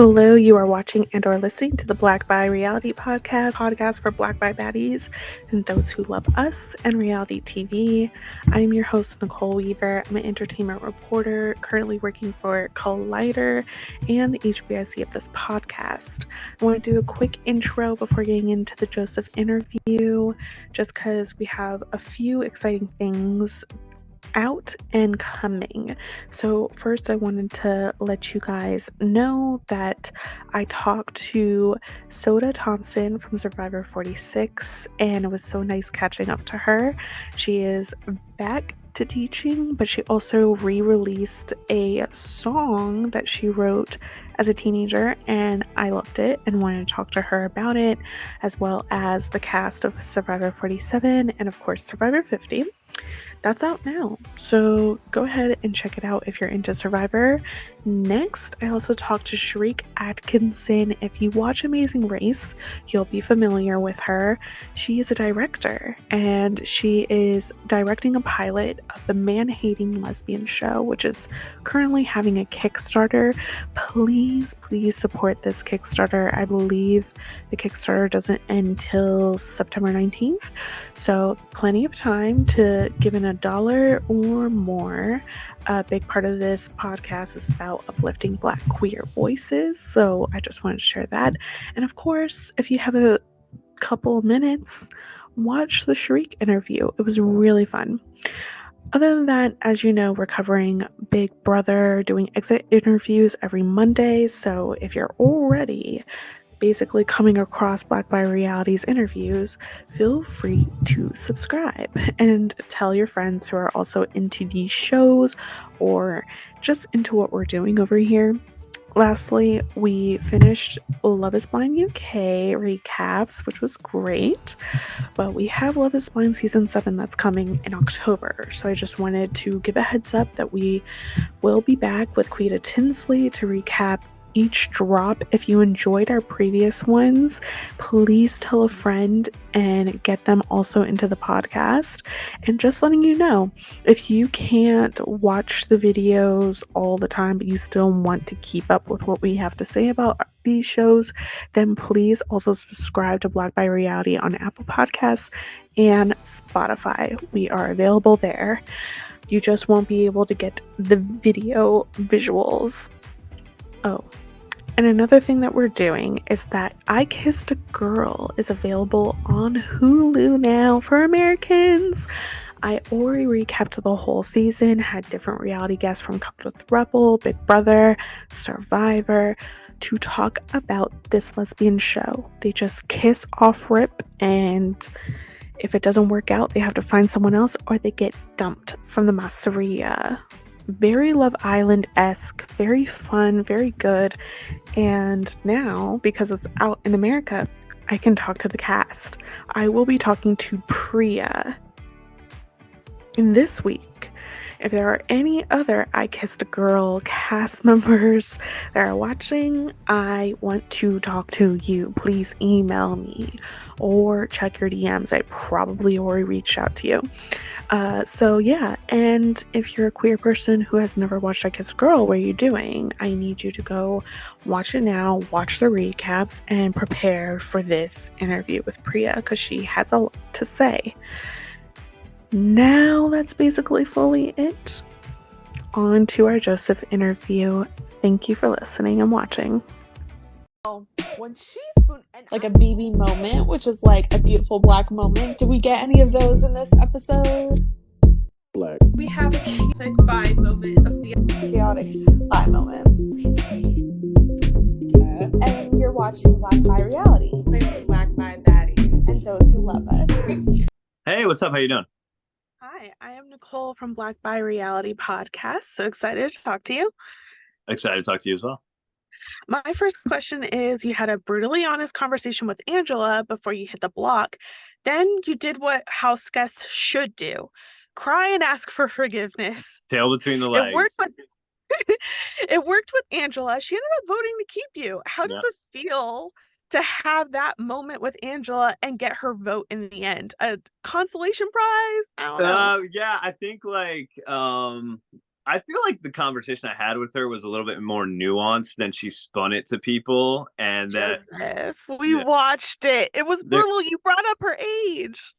Hello, you are watching and or listening to the Black by Reality podcast for Black by Baddies and those who love us and reality TV. I am your host, Nicole Weaver. I'm an entertainment reporter currently working for Collider and the HBIC of this podcast. I want to do a quick intro before getting into the Joseph interview, just because we have a few exciting things out and coming. So first I wanted to let you guys know that I talked to Soda Thompson from Survivor 46 and it was so nice catching up to her. She is back to teaching, but she also re-released a song that she wrote as a teenager, and I loved it and wanted to talk to her about it, as well as the cast of Survivor 47 and of course Survivor 50. That's out now, so go ahead and check it out if you're into Survivor. Next, I also talked to Shariq Atkinson. If you watch Amazing Race, you'll be familiar with her. She is a director, and she is directing a pilot of the Man-Hating Lesbian show, which is currently having a Kickstarter. Please support this Kickstarter. I believe the Kickstarter doesn't end until September 19th, so plenty of time to give in $1 or more. A big part of this podcast is about uplifting Black queer voices, so I just wanted to share that. And of course, if you have a couple minutes, watch the Shariq interview. It was really fun. Other than that, as you know, we're covering Big Brother, doing exit interviews every Monday, so if you're already basically coming across Black by Reality's interviews, feel free to subscribe and tell your friends who are also into these shows or just into what we're doing over here. Lastly, we finished Love is Blind UK recaps, which was great, but we have Love is Blind Season 7 that's coming in October, so I just wanted to give a heads up that we will be back with Quita Tinsley to recap each drop. If you enjoyed our previous ones, please tell a friend and get them also into the podcast. And just letting you know, if you can't watch the videos all the time but you still want to keep up with what we have to say about these shows, then please also subscribe to Black by Reality on Apple Podcasts and Spotify. We are available there. You just won't be able to get the video visuals. Oh, and another thing that we're doing is that I Kissed a Girl is available on Hulu now for Americans. I already recapped the whole season, had different reality guests from Coupled with Rebel, Big Brother, Survivor, to talk about this lesbian show. They just kiss off rip, and if it doesn't work out, they have to find someone else or they get dumped from the masseria. Very Love Island-esque, very fun, very good. And now, because it's out in America, I can talk to the cast. I will be talking to Priya. And this week, if there are any other I Kissed a Girl cast members that are watching, I want to talk to you. Please email me or check your DMs. I probably already reached out to you. So yeah, and if you're a queer person who has never watched I Kissed a Girl, what are you doing? I need you to go watch it now, watch the recaps, and prepare for this interview with Priya because she has a lot to say. Now that's basically fully it. On to our Joseph interview. Thank you for listening and watching. When she's like a BB moment, which is like a beautiful Black moment. Did we get any of those in this episode? Black. We have a chaotic vibe moment of the chaotic vibe moment. And you're watching Black by Reality. Black by Baddies. And those who love us. Hey, what's up? How you doing? Hi, I am Nicole from Black by Reality podcast. So excited to talk to you. Excited to talk to you as well. My first question is, you had a brutally honest conversation with Angela before you hit the block. Then you did what house guests should do. Cry and ask for forgiveness. Tail between the legs. It worked with Angela. She ended up voting to keep you. How does it feel to have that moment with Angela and get her vote in the end? A consolation prize? I don't know. Yeah, I think like I I feel like the conversation I had with her was a little bit more nuanced than she spun it to people, and that Joseph, we yeah, watched it. It was there brutal. You brought up her age.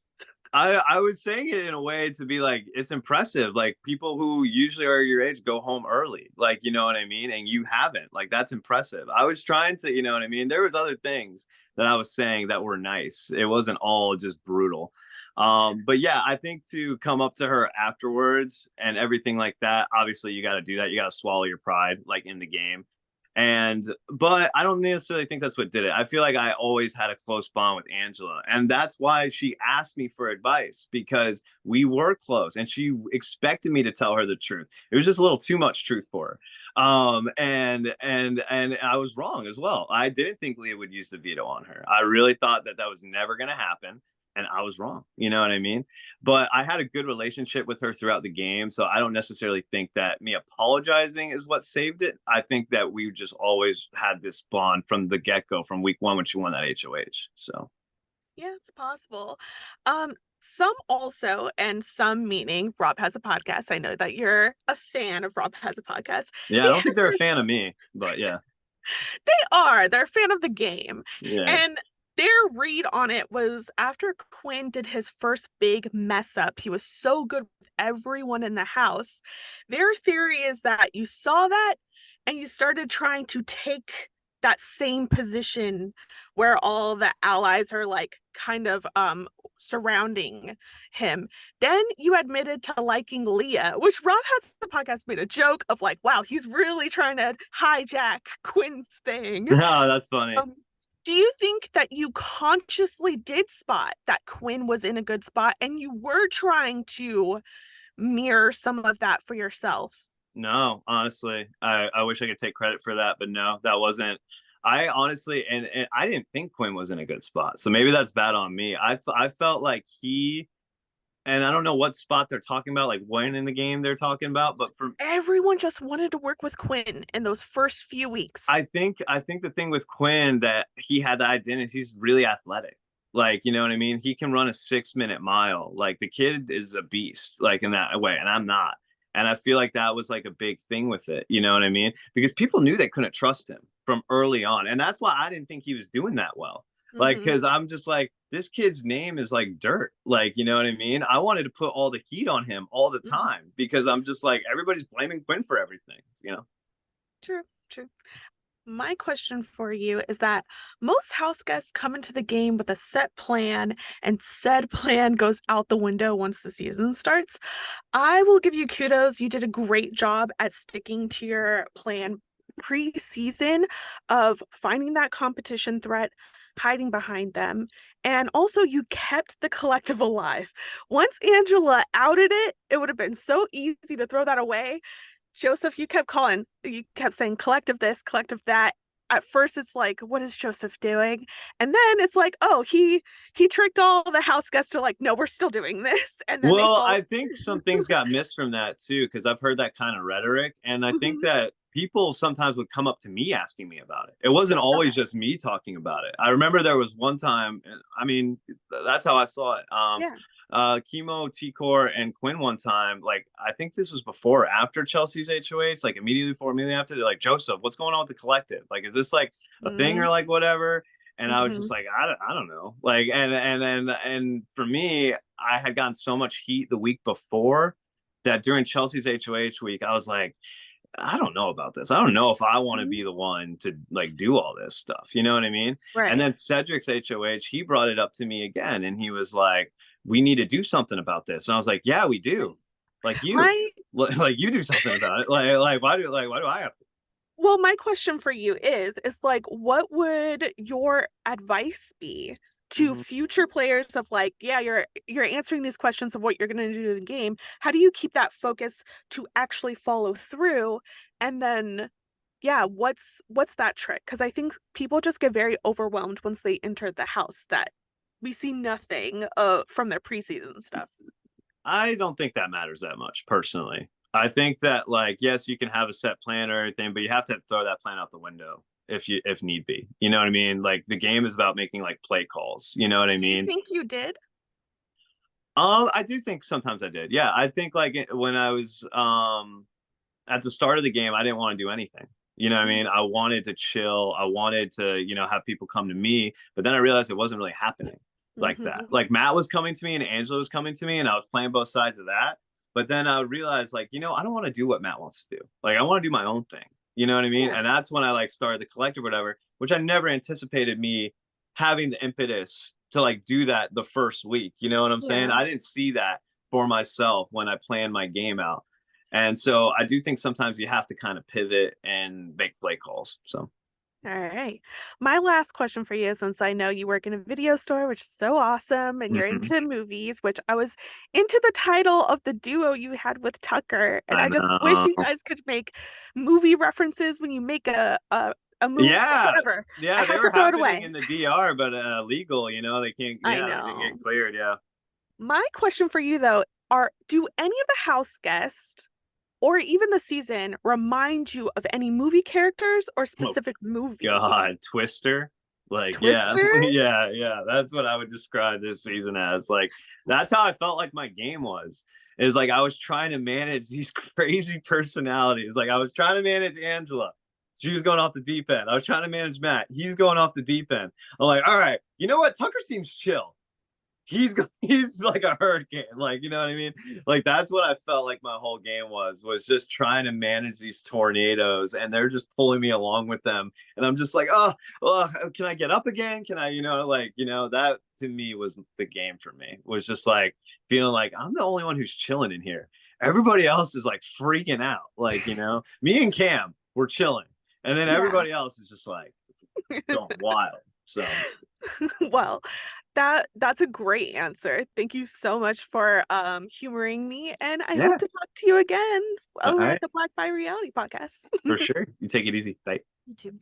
I was saying it in a way to be like, it's impressive. Like people who usually are your age go home early. Like, you know what I mean? And you haven't. Like that's impressive. I was trying to, you know what I mean? There was other things that I was saying that were nice. It wasn't all just brutal. But yeah, I think to come up to her afterwards and everything like that, obviously you got to do that. You got to swallow your pride like in the game. But I don't necessarily think that's what did it. I feel like I always had a close bond with Angela, and that's why she asked me for advice because we were close and she expected me to tell her the truth. It was just a little too much truth for her. And I was wrong as well. I didn't think Leah would use the veto on her. I really thought that that was never going to happen, and I was wrong. You know what I mean? But I had a good relationship with her throughout the game, so I don't necessarily think that me apologizing is what saved it. I think that we just always had this bond from the get-go, from week one when she won that HOH. So Yeah, it's possible. Some also, and some meaning Rob has a podcast. I know that you're a fan of Rob has a podcast. yeah, I He don't think has they're a this, fan of me, but yeah, they are, they're a fan of the game. yeah. And their read on it was after Quinn did his first big mess up, he was so good with everyone in the house. Their theory is that you saw that and you started trying to take that same position where all the allies are like kind of surrounding him. Then you admitted to liking Leah, which Rob has the podcast made a joke of like, wow, he's really trying to hijack Quinn's thing. No, that's funny. Um, do you think that you consciously did spot that Quinn was in a good spot and you were trying to mirror some of that for yourself? No, honestly, I wish I could take credit for that, but no, that wasn't. I honestly, and I didn't think Quinn was in a good spot, so maybe that's bad on me. I felt like he, and I don't know what spot they're talking about, like when in the game they're talking about, but for Everyone just wanted to work with Quinn in those first few weeks. I think the thing with Quinn that he had the identity, he's really athletic. Like, you know what I mean? He can run a 6 minute mile. Like the kid is a beast, like in that way, and I'm not. And I feel like that was like a big thing with it. You know what I mean? Because people knew they couldn't trust him from early on. And that's why I didn't think he was doing that well. Like, Mm-hmm. because I'm just like, this kid's name is like dirt. Like, you know what I mean? I wanted to put all the heat on him all the Mm-hmm. time because I'm just like, everybody's blaming Quinn for everything, you know? True, true. My question for you is that most house guests come into the game with a set plan, and said plan goes out the window once the season starts. I will give you kudos. You did a great job at sticking to your plan pre-season of finding that competition threat, hiding behind them, and also you kept the collective alive. Once Angela outed it, it would have been so easy to throw that away. Joseph, you kept saying collective this, collective that. At first it's like, what is Joseph doing? And then it's like, oh, he tricked all the house guests to like, no, we're still doing this. And then they Well, fall. I think some things got missed from that too, because I've heard that kind of rhetoric. And I think Mhm. that people sometimes would come up to me asking me about it. It wasn't always Okay. just me talking about it. I remember there was one time, I mean, that's how I saw it. Yeah. Chemo, T-Core, and Quinn one time, like, I think this was before or after Chelsea's HOH, like immediately before, immediately after, they're like, Joseph, what's going on with the collective? Like, is this like a thing Mm-hmm. or like whatever? And I was just Mm-hmm. like, I don't know. Like, and for me, I had gotten so much heat the week before that during Chelsea's HOH week, I was like, I don't know about this. I don't know if I want to be the one to like do all this stuff. You know what I mean? And Right. then Cedric's HOH, he brought it up to me again and he was like, we need to do something about this. And I was like, yeah, we do. Like you. My Like you do something about it. Why do I have to? Well, my question for you is like, what would your advice be to Mhm. future players of like, yeah, you're answering these questions of what you're going to do in the game. How do you keep that focus to actually follow through? And then, yeah, what's that trick? Because I think people just get very overwhelmed once they enter the house that we see nothing from their preseason stuff. I don't think that matters that much personally. I think that like yes, you can have a set plan or everything, but you have to throw that plan out the window if need be. You know what I mean? Like the game is about making like play calls. You know what I Do you mean? think you did? I do think sometimes I did. Yeah, I think like when I was at the start of the game, I didn't want to do anything. You know what I Mm-hmm. mean? I wanted to chill. I wanted to, have people come to me. But then I realized it wasn't really happening like that. Mm-hmm. Like Matt was coming to me and Angela was coming to me, and I was playing both sides of that. But then I would realize, like, I don't want to do what Matt wants to do. Like, I want to do my own thing. You know what I mean? Yeah. And that's when I like started the collective, or whatever, which I never anticipated me having the impetus to like do that the first week. You know what I'm saying? Yeah. I didn't see that for myself when I planned my game out. And so I do think sometimes you have to kind of pivot and make play calls. So, All right. My last question for you, since I know you work in a video store, which is so awesome, and you're mhm. into movies, which I was into the title of the duo you had with Tucker, and I I just wish you know. guys could make movie references when you make a move, Yeah. whatever. I Yeah, they have to were throw it happening away. in the DR, but legal, they can't, I yeah, they didn't know. get cleared. Yeah. My question for you though are, do any of the house guests or even the season remind you of any movie characters or Oh, specific movie? God. Twister. Like, yeah, Twister? yeah, yeah. That's what I would describe this season as. Like, that's how I felt like my game was. Is like I was trying to manage these crazy personalities. Like I was trying to manage Angela. She was going off the deep end. I was trying to manage Matt. He's going off the deep end. I'm like, all right, you know what? Tucker seems chill. He's like a hurricane, like, you know what I mean? Like that's what I felt like my whole game was just trying to manage these tornadoes, and they're just pulling me along with them, and I'm just like, oh, can I get up again? Can I, like, that to me was the game for me, was just like feeling like I'm the only one who's chilling in here. Everybody else is like freaking out, like, me and Cam we're chilling, and then Yeah. everybody else is just like going wild. So Well, that's a great answer. Thank you so much for humoring me, and I hope yeah, to talk to you again all over right, at the Black by Reality podcast. for sure. You take it easy. Bye. You too.